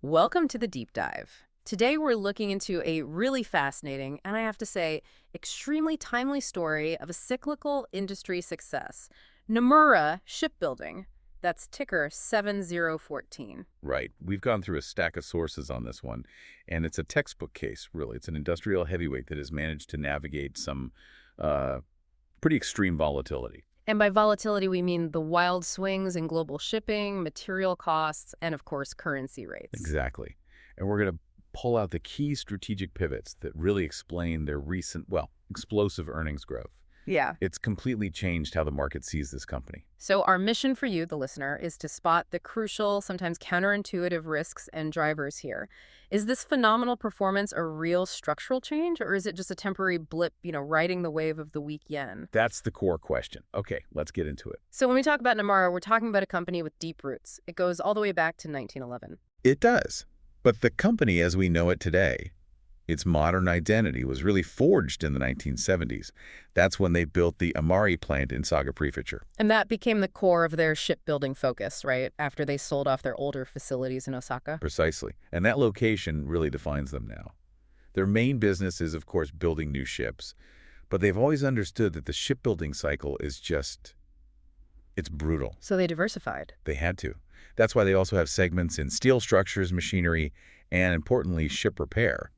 Welcome to the deep dive. Today we're looking into a really fascinating, and I have to say, extremely timely story of a cyclical industry success. Namura Shipbuilding. That's ticker 7014. Right. We've gone through a stack of sources on this one, and it's a textbook case, really. It's an industrial heavyweight that has managed to navigate some uh, pretty extreme volatility. And by volatility, we mean the wild swings in global shipping, material costs, and of course, currency rates. Exactly. And we're going to pull out the key strategic pivots that really explain their recent, well, explosive earnings growth. Yeah. It's completely changed how the market sees this company. So our mission for you, the listener, is to spot the crucial, sometimes counterintuitive risks and drivers here. Is this phenomenal performance a real structural change, or is it just a temporary blip, riding the wave of the weak yen? That's the core question. Okay, let's get into it. So when we talk about Namura, we're talking about a company with deep roots. It goes all the way back to 1911. It does. But the company as we know it today, its modern identity was really forged in the 1970s. That's when they built the Imari Plant in Saga Prefecture. And that became the core of their shipbuilding focus, right? After they sold off their older facilities in Osaka. Precisely. And that location really defines them now. Their main business is, of course, building new ships. But they've always understood that the shipbuilding cycle is it's brutal. So they diversified. They had to. That's why they also have segments in steel structures, machinery, and importantly, ship repair.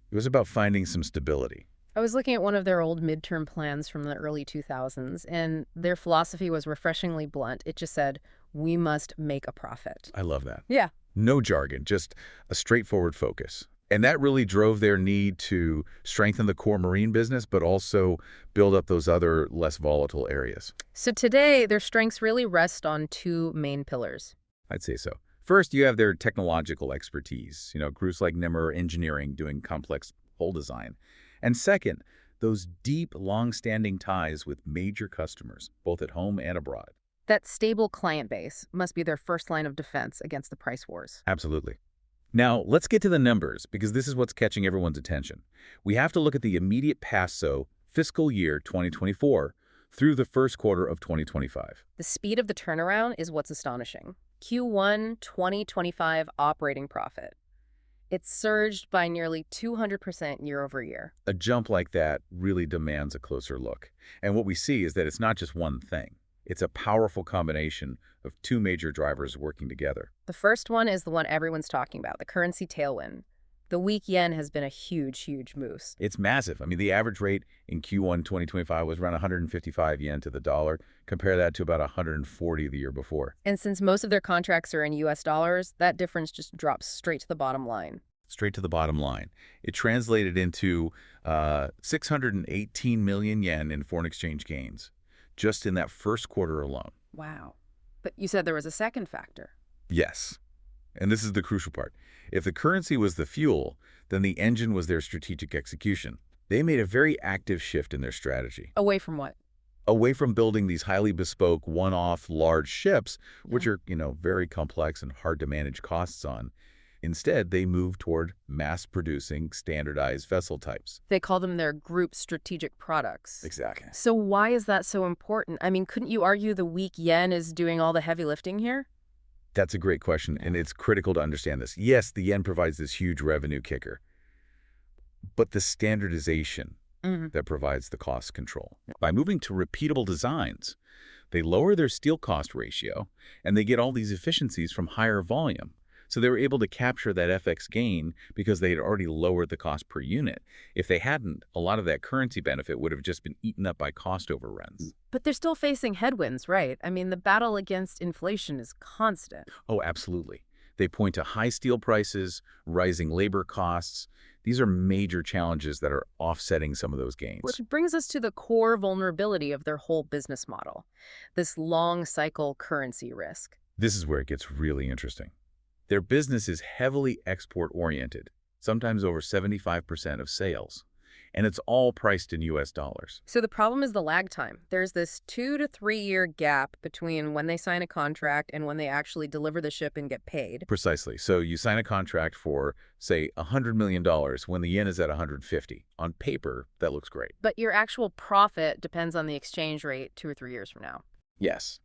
It was about finding some stability. I was looking at one of their old midterm plans from the early 2000s, and their philosophy was refreshingly blunt. It just said, we must make a profit. I love that. Yeah. No jargon, just a straightforward focus. And that really drove their need to strengthen the core marine business, but also build up those other less volatile areas. So today, their strengths really rest on two main pillars. I'd say so. First, you have their technological expertise, groups like Namura Engineering doing complex hull design. And second, those deep, long-standing ties with major customers, both at home and abroad. That stable client base must be their first line of defense against the price wars. Absolutely. Now, let's get to the numbers, because this is what's catching everyone's attention. We have to look at the immediate past, so fiscal year 2024 through the first quarter of 2025. The speed of the turnaround is what's astonishing. Q1 2025 operating profit. It surged by nearly 200% year over year. A jump like that really demands a closer look. And what we see is that it's not just one thing. It's a powerful combination of two major drivers working together. The first one is the one everyone's talking about, the currency tailwind. The weak yen has been a huge, huge moose. It's massive. I mean, the average rate in Q1 2025 was around 155 yen to the dollar. Compare that to about 140 the year before. And since most of their contracts are in US dollars, that difference just drops straight to the bottom line. Straight to the bottom line. It translated into 618 million yen in foreign exchange gains, just in that first quarter alone. Wow. But you said there was a second factor. Yes. And this is the crucial part. If the currency was the fuel, then the engine was their strategic execution. They made a very active shift in their strategy. Away from what? Away from building these highly bespoke, one-off, large ships, which are, very complex and hard to manage costs on. Instead, they moved toward mass-producing, standardized vessel types. They call them their group strategic products. Exactly. So why is that so important? I mean, couldn't you argue the weak yen is doing all the heavy lifting here? That's a great question, and it's critical to understand this. Yes, the yen provides this huge revenue kicker, but the standardization that provides the cost control. By moving to repeatable designs, they lower their steel cost ratio, and they get all these efficiencies from higher volume. So they were able to capture that FX gain because they had already lowered the cost per unit. If they hadn't, a lot of that currency benefit would have just been eaten up by cost overruns. But they're still facing headwinds, right? I mean, the battle against inflation is constant. Oh, absolutely. They point to high steel prices, rising labor costs. These are major challenges that are offsetting some of those gains. Which brings us to the core vulnerability of their whole business model, this long cycle currency risk. This is where it gets really interesting. Their business is heavily export-oriented, sometimes over 75% of sales, and it's all priced in US dollars. So the problem is the lag time. There's this 2 to 3 year gap between when they sign a contract and when they actually deliver the ship and get paid. Precisely. So you sign a contract for, say, $100 million when the yen is at 150. On paper, that looks great. But your actual profit depends on the exchange rate 2 or 3 years from now. Yes.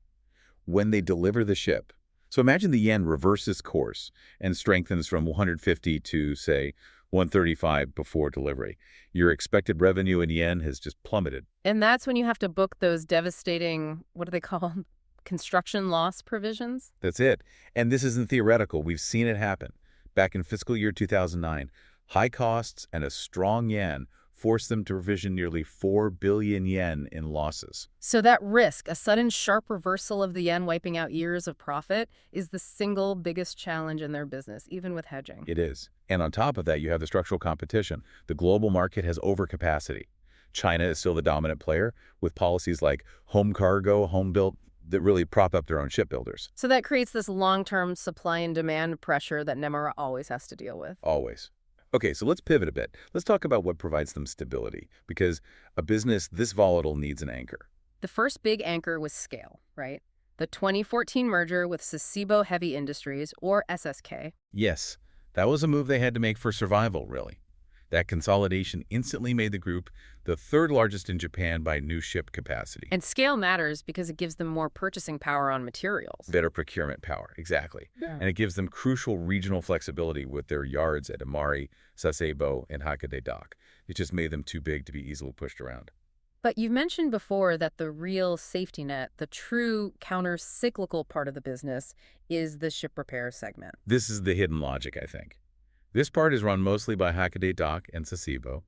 When they deliver the ship, So imagine the yen reverses course and strengthens from 150 to, say, 135 before delivery. Your expected revenue in yen has just plummeted. And that's when you have to book those devastating, what do they call them? Construction loss provisions? That's it. And this isn't theoretical. We've seen it happen. Back in fiscal year 2009, high costs and a strong yen forced them to revision nearly 4 billion yen in losses. So that risk, a sudden sharp reversal of the yen wiping out years of profit, is the single biggest challenge in their business, even with hedging. It is. And on top of that, you have the structural competition. The global market has overcapacity. China is still the dominant player, with policies like home cargo, home built, that really prop up their own shipbuilders. So that creates this long-term supply and demand pressure that Namura always has to deal with. Always. Okay, so let's pivot a bit. Let's talk about what provides them stability, because a business this volatile needs an anchor. The first big anchor was scale, right? The 2014 merger with Sasebo Heavy Industries, or SSK. Yes, that was a move they had to make for survival, really. That consolidation instantly made the group the third largest in Japan by new ship capacity. And scale matters because it gives them more purchasing power on materials. Better procurement power, exactly. Yeah. And it gives them crucial regional flexibility with their yards at Imari, Sasebo, and Hakata Dock. It just made them too big to be easily pushed around. But you've mentioned before that the real safety net, the true counter-cyclical part of the business, is the ship repair segment. This is the hidden logic, I think. This part is run mostly by Hakata Dock and Sasebo,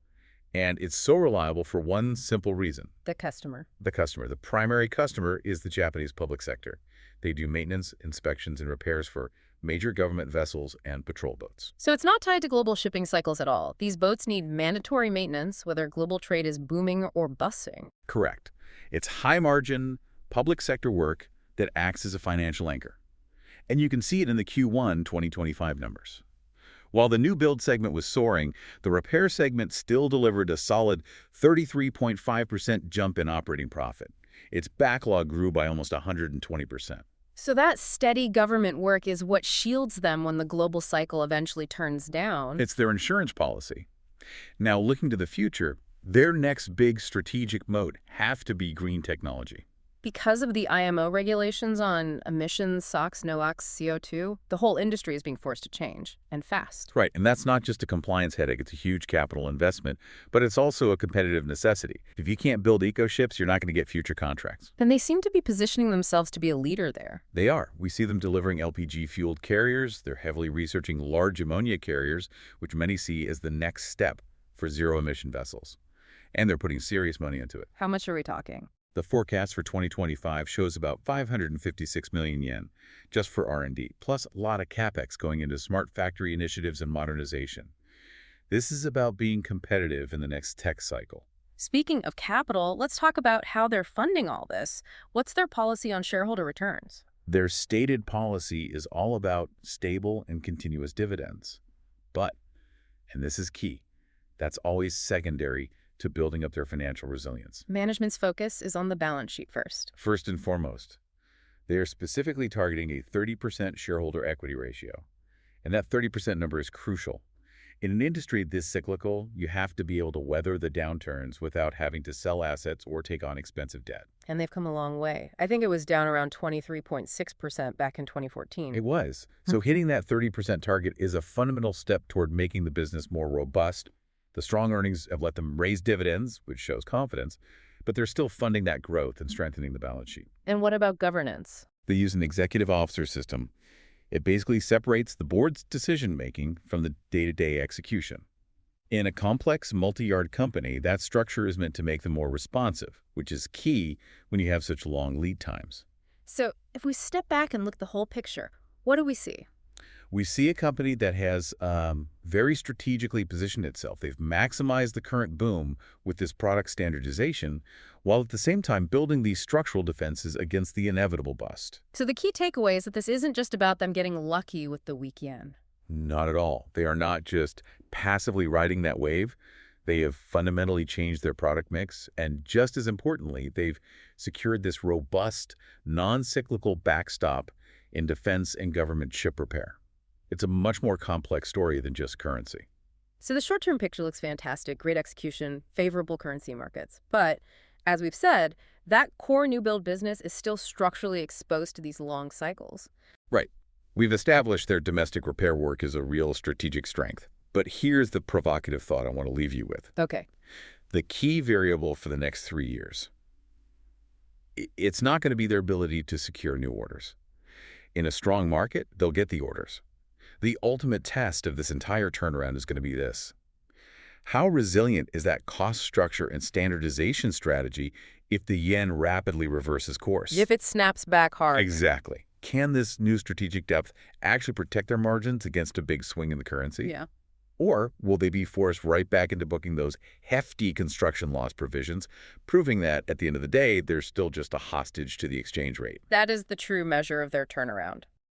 and it's so reliable for one simple reason. The customer. The customer. The primary customer is the Japanese public sector. They do maintenance, inspections, and repairs for major government vessels and patrol boats. So it's not tied to global shipping cycles at all. These boats need mandatory maintenance, whether global trade is booming or busting. Correct. It's high-margin, public sector work that acts as a financial anchor. And you can see it in the Q1 2025 numbers. While the new build segment was soaring, the repair segment still delivered a solid 33.5% jump in operating profit. Its backlog grew by almost 120%. So that steady government work is what shields them when the global cycle eventually turns down. It's their insurance policy. Now, looking to the future, their next big strategic moat have to be green technology. Because of the IMO regulations on emissions, SOx, NOx, CO2, the whole industry is being forced to change, and fast. Right, and that's not just a compliance headache. It's a huge capital investment, but it's also a competitive necessity. If you can't build eco-ships, you're not going to get future contracts. Then they seem to be positioning themselves to be a leader there. They are. We see them delivering LPG-fueled carriers. They're heavily researching large ammonia carriers, which many see as the next step for zero-emission vessels. And they're putting serious money into it. How much are we talking? The forecast for 2025 shows about 556 million yen just for R&D, plus a lot of capex going into smart factory initiatives and modernization. This is about being competitive in the next tech cycle. Speaking of capital, let's talk about how they're funding all this. What's their policy on shareholder returns? Their stated policy is all about stable and continuous dividends. But, and this is key, that's always secondary to building up their financial resilience. Management's focus is on the balance sheet first. First and foremost, they are specifically targeting a 30% shareholder equity ratio. And that 30% number is crucial. In an industry this cyclical, you have to be able to weather the downturns without having to sell assets or take on expensive debt. And they've come a long way. I think it was down around 23.6% back in 2014. It was. So hitting that 30% target is a fundamental step toward making the business more robust. The strong earnings have let them raise dividends, which shows confidence, but they're still funding that growth and strengthening the balance sheet. And what about governance? They use an executive officer system. It basically separates the board's decision-making from the day-to-day execution. In a complex multi-yard company, that structure is meant to make them more responsive, which is key when you have such long lead times. So if we step back and look at the whole picture, what do we see? We see a company that has very strategically positioned itself. They've maximized the current boom with this product standardization, while at the same time building these structural defenses against the inevitable bust. So the key takeaway is that this isn't just about them getting lucky with the weak yen. Not at all. They are not just passively riding that wave. They have fundamentally changed their product mix, and just as importantly, they've secured this robust, non-cyclical backstop in defense and government ship repair. It's a much more complex story than just currency. So the short-term picture looks fantastic, great execution, favorable currency markets. But as we've said, that core new build business is still structurally exposed to these long cycles. Right. We've established their domestic repair work is a real strategic strength. But here's the provocative thought I want to leave you with. Okay. The key variable for the next 3 years. It's not going to be their ability to secure new orders. In a strong market, they'll get the orders. The ultimate test of this entire turnaround is going to be this. How resilient is that cost structure and standardization strategy if the yen rapidly reverses course? If it snaps back hard. Exactly. Can this new strategic depth actually protect their margins against a big swing in the currency? Yeah. Or will they be forced right back into booking those hefty construction loss provisions, proving that, at the end of the day, they're still just a hostage to the exchange rate? That is the true measure of their turnaround.